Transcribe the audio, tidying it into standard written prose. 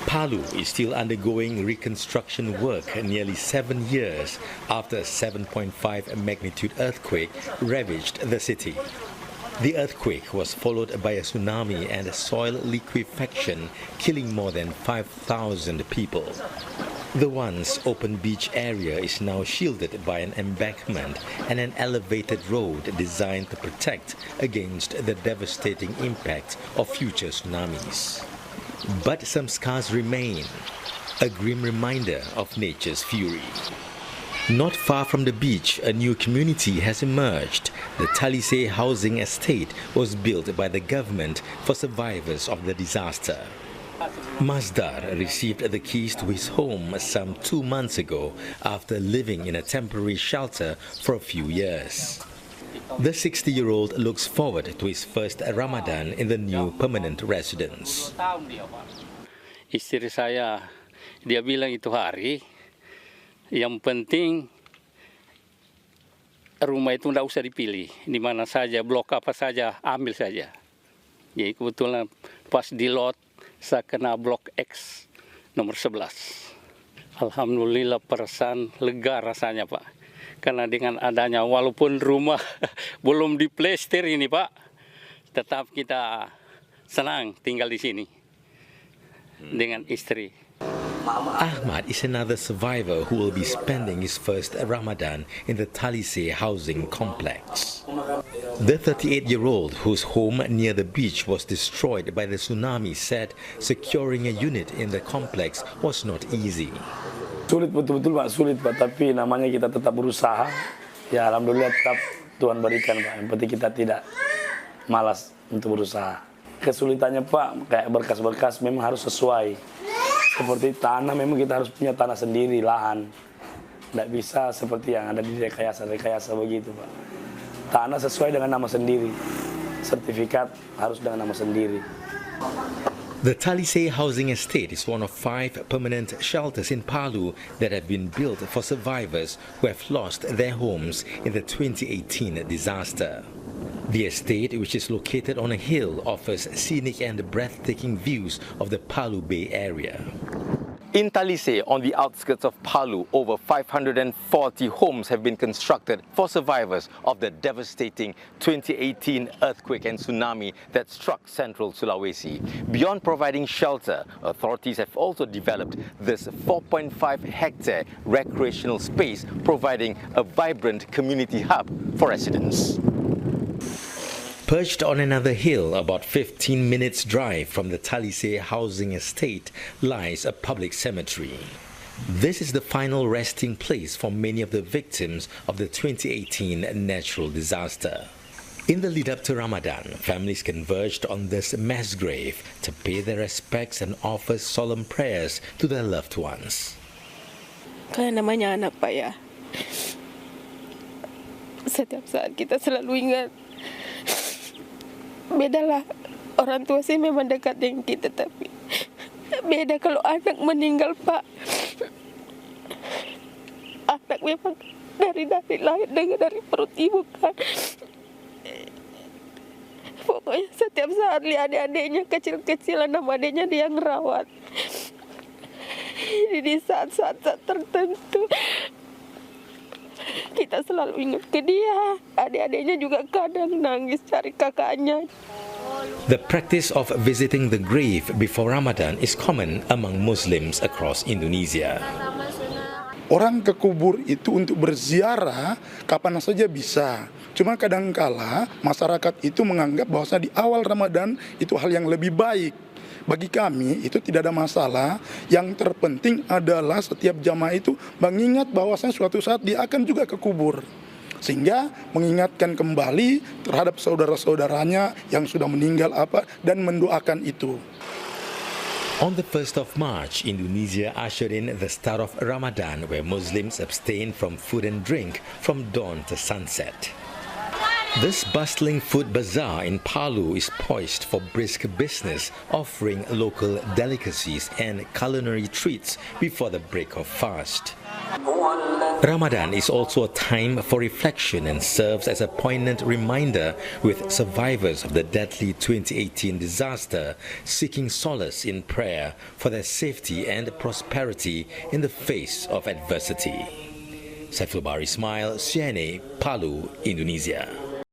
Palu is still undergoing reconstruction work nearly 7 years after a 7.5 magnitude earthquake ravaged the city. The earthquake was followed by a tsunami and soil liquefaction, killing more than 5,000 people. The once open beach area is now shielded by an embankment and an elevated road designed to protect against the devastating impact of future tsunamis. But some scars remain, a grim reminder of nature's fury. Not far from the beach, a new community has emerged. The Talisay housing estate was built by the government for survivors of the disaster. Masdar received the keys to his home some 2 months ago after living in a temporary shelter for a few years. The 60-year-old looks forward to his first Ramadan in the new permanent residence. Istri saya, dia bilang itu hari, yang penting rumah itu tidak usah dipilih, di mana saja, blok apa saja, ambil saja. Jadi kebetulan pas di lot, saya kena blok X nomor 11. Alhamdulillah perasaan lega rasanya Pak. Karena dengan adanya walaupun rumah belum diplester ini Pak, tetap kita senang tinggal di sini dengan istri. Ahmad is another survivor who will be spending his first Ramadan in the Talisay housing complex. The 38-year-old whose home near the beach was destroyed by the tsunami said securing a unit in the complex was not easy. Sulit betul-betul Pak, sulit Pak, tapi namanya kita tetap berusaha. Ya alhamdulillah tetap Tuhan berikan Pak, yang penting kita tidak malas untuk berusaha. Kesulitannya Pak, kayak berkas-berkas memang harus sesuai. Seperti tanah, memang kita harus punya tanah sendiri, lahan. Tidak bisa seperti yang ada di rekayasa begitu Pak. Tanah sesuai dengan nama sendiri. Sertifikat harus dengan nama sendiri. The Talisay housing estate is one of 5 permanent shelters in Palu that have been built for survivors who have lost their homes in the 2018 disaster. The estate, which is located on a hill, offers scenic and breathtaking views of the Palu Bay area. In Talisay, on the outskirts of Palu, over 540 homes have been constructed for survivors of the devastating 2018 earthquake and tsunami that struck Central Sulawesi. Beyond providing shelter, authorities have also developed this 4.5-hectare recreational space, providing a vibrant community hub for residents. Perched on another hill, about 15 minutes drive from the Talisay housing estate, lies a public cemetery. This is the final resting place for many of the victims of the 2018 natural disaster. In the lead up to Ramadan, families converged on this mass grave to pay their respects and offer solemn prayers to their loved ones. Karena namanya anak Pak ya. Setiap saat kita selalu ingat. Bedalah, orang tua sih memang dekat dengan kita, tapi beda kalau anak meninggal Pak. Anak memang dari lahir dari perut ibu kan. Pokoknya setiap saat lihat adik-adiknya kecil-kecilan, nama adiknya dia ngerawat. Jadi di saat-saat tertentu kita selalu ingat ke dia. Adik-adiknya juga kadang nangis cari kakaknya. The practice of visiting the grave before Ramadan is common among Muslims across Indonesia. Orang ke kubur itu untuk berziarah kapan saja bisa. Cuma kadangkala masyarakat itu menganggap bahwasanya di awal Ramadan itu hal yang lebih baik. Bagi kami itu tidak ada masalah. Yang terpenting adalah setiap jamaah itu mengingat bahwasanya suatu saat dia akan juga ke kubur. Sehingga mengingatkan kembali terhadap saudara-saudaranya yang sudah meninggal dan mendoakan itu. On the 1st of March, Indonesia ushered in the start of Ramadan, where Muslims abstain from food and drink from dawn to sunset. This bustling food bazaar in Palu is poised for brisk business, offering local delicacies and culinary treats before the break of fast. Ramadan is also a time for reflection and serves as a poignant reminder, with survivors of the deadly 2018 disaster seeking solace in prayer for their safety and prosperity in the face of adversity. Saifulbahri, Ismail, CNA, Palu, Indonesia.